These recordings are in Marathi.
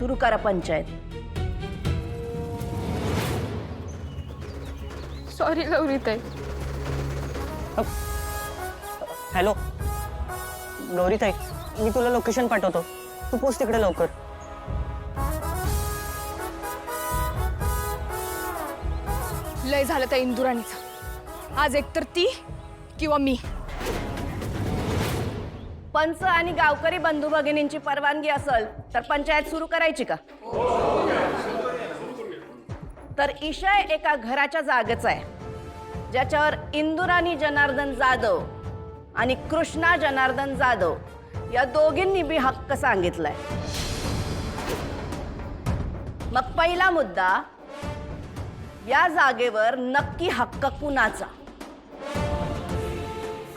सुरू करा पंचायत. सॉरी गौरीताई. हॅलो गौरीताई, मी तुला लोकेशन पाठवतो, तू पोच तिकडे लवकर. लय झालं त्या इंदुराणीचं. आज एकतर ती किंवा मी. पंच आणि गावकरी बंधू भगिनींची परवानगी असेल तर पंचायत सुरू करायची का? तर इशय एका घराच्या जागेचा आहे, ज्याच्यावर इंदुराणी जनार्दन जाधव आणि कृष्णा जनार्दन जाधव या दोघींनी बी हक्क सांगितलाय. मग पहिला मुद्दा, या जागेवर नक्की हक्क कुणाचा?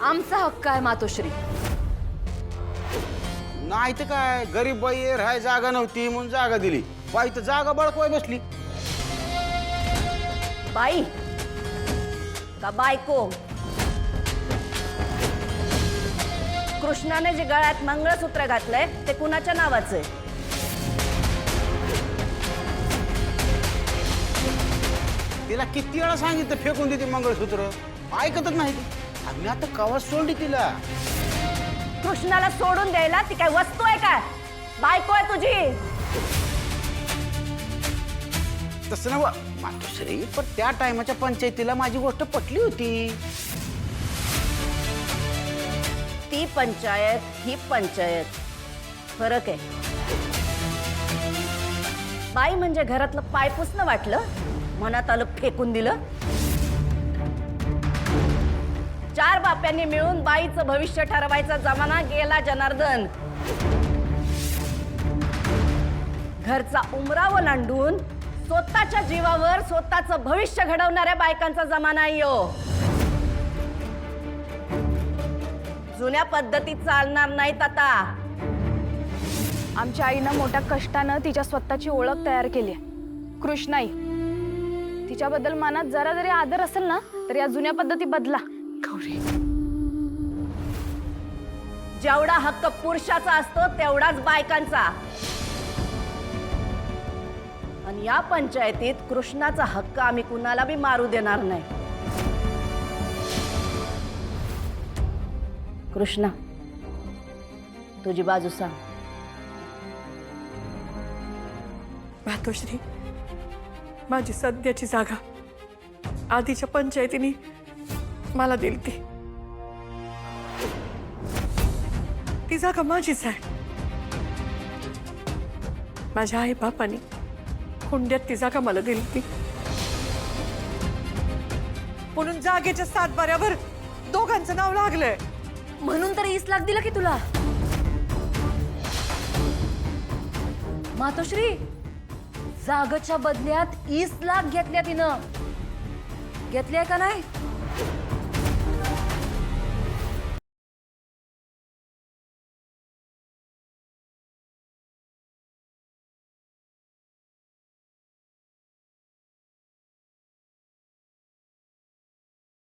आमचा हक्क आहे मातोश्री. नाही तर काय, गरीब बाई राहाय जागा नव्हती म्हणून जागा दिली. बाई तर जागा बळकवाय बसली. बाई का बायको? कृष्णाने जे गळ्यात मंगळसूत्र घातलंय ते कुणाच्या नावाचं आहे? तिला किती वेळा सांगितलं फेकून देते मंगळसूत्र, ऐकतच नाही ती. आम्ही आता कवा सोडली तिला. कृष्णाला सोडून द्यायला ती काय वस्तू आहे काय? बायको आहे तुझी. तसं नव मातोश्री, पण त्या टायमाच्या पंचायतीला माझी गोष्ट पटली होती. ती पंचायत ही पंचायत, फरक आहे. बाई म्हणजे घरातलं पाय पुसणं वाटलं, मनात आलं फेकून दिलं. 4 बाप्यांनी मिळून बाईचं भविष्य ठरवायचा जमाना गेला जनार्दन. घरचा उमरा ओलांडून स्वतःच्या जीवावर स्वतःचं भविष्य घडवणाऱ्या बायकांचा जमाना यो. जुन्या पद्धती चालणार नाहीत आता. आमच्या आईनं मोठ्या कष्टानं तिच्या स्वतःची ओळख तयार केली आहे. कृष्णाई, तिच्याबद्दल मनात जरा जरी आदर असेल ना, तर या जुन्या पद्धती बदला. गौरी, जेवढा हक्क पुरुषाचा असतो तेवढाच बायकांचा. आणि या पंचायतीत कृष्णाचा हक्क आम्ही कुणाला बी मारू देणार नाही. कृष्णा, तुझी बाजू सांग. मातोश्री, माझी सध्याची जागा आधीच्या पंचायतीने मला दिली. ती जागा माझीच आहे. माझ्या आई बापानी हुंड्यात ती जागा मला दिली. म्हणून जागेच्या 7 बाऱ्यावर दोघांचं नाव लागलंय. म्हणून तर 20 लाख दिला की तुला. मातोश्री, जागेच्या बदल्यात 20 लाख घेतल्या तिनं. घेतल्या का नाही?